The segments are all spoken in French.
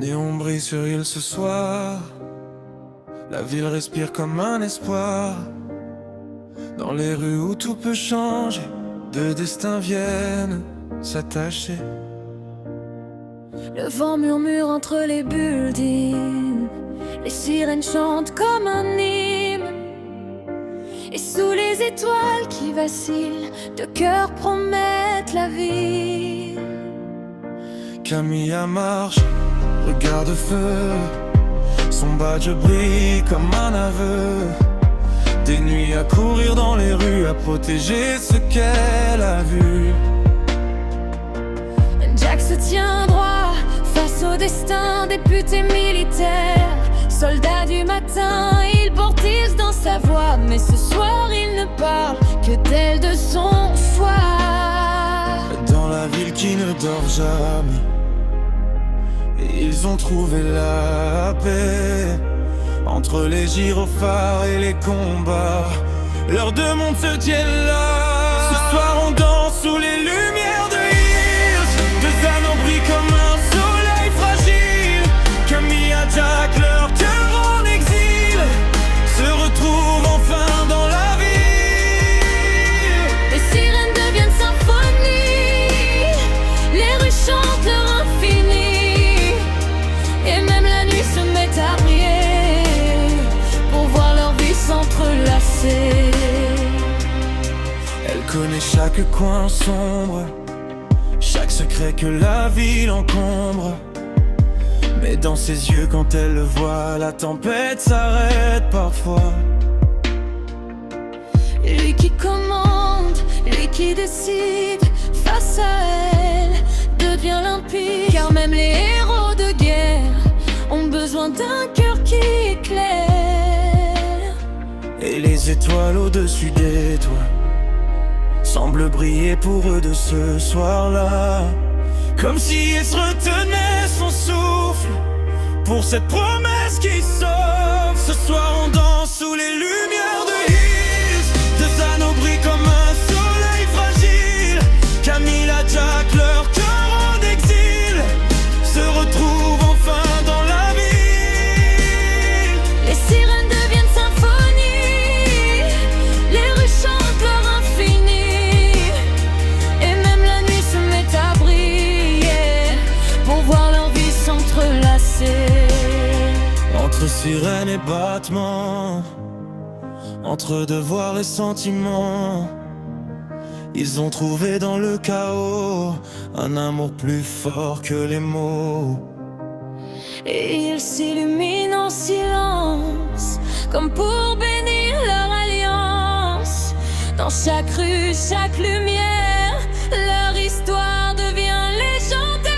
Néon brille sur île ce soir. La ville respire comme un espoir. Dans les rues où tout peut changer, deux destins viennent s'attacher. Le vent murmure entre les buildings, les sirènes chantent comme un hymne. Et sous les étoiles qui vacillent, deux cœurs promettent la vie. Camilla marche, regard de feu. Son badge brille comme un aveu. Des nuits à courir dans les rues, à protéger ce qu'elle a vu. Jack se tient droit face au destin, député militaire, soldat du matin, il portise dans sa voix. Mais ce soir il ne parle que d'elle, de son choix. Dans la ville qui ne dort jamais, ils ont trouvé la paix. Entre les gyrophares et les combats, leurs deux mondes se tiennent là. Ce soir on danse sous les lumières de Hills. Deux anneaux brillent comme un soleil fragile. Camilla, Jack, leur cœur en exil, se retrouvent enfin dans la ville. Les sirènes deviennent symphonie, les rues chantent leur infini. Et même la nuit se met à briller s'entrelacer. Elle connaît chaque coin sombre, chaque secret que la ville encombre. Mais dans ses yeux quand elle le voit, la tempête s'arrête parfois. Lui qui commande, lui qui décide, face à elle devient limpide. Car même les héros de guerre ont besoin d'un cœur qui éclaire. Et les étoiles au-dessus des toits semblent briller pour eux de ce soir-là, comme si elle se retenait son souffle pour cette promesse qui sauve. Ce soir on danse sous les lumières de Hills. Deux anneaux brillent comme un soleil fragile. Camilla, Jack, leur cœur en exil, se retrouvent enfin dans la ville. Les sirènes deviennent symphonie, les rues chantent leur infini. Et même la nuit se met à briller pour voir leur vie s'entrelacer. Entre sirènes et battements, entre devoirs et sentiments, ils ont trouvé dans le chaos un amour plus fort que les mots. Et ils s'illuminent en silence, comme pour bénir leur alliance. Dans chaque rue, chaque lumière, leur histoire devient légendaire.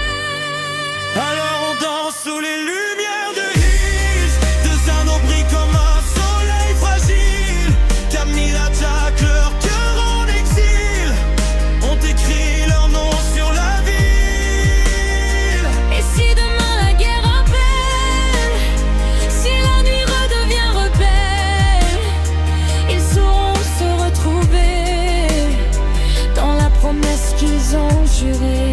Alors on danse sous les lumières de Hills. Deux anneaux brillent comme un soleil fragile. Camilla, Jack, leur cœur en exil, ont écrit leur nom sur la ville. Et si demain la guerre appelle, si la nuit redevient rebelle, ils sauront se retrouver dans la promesse qu'ils ont jurée.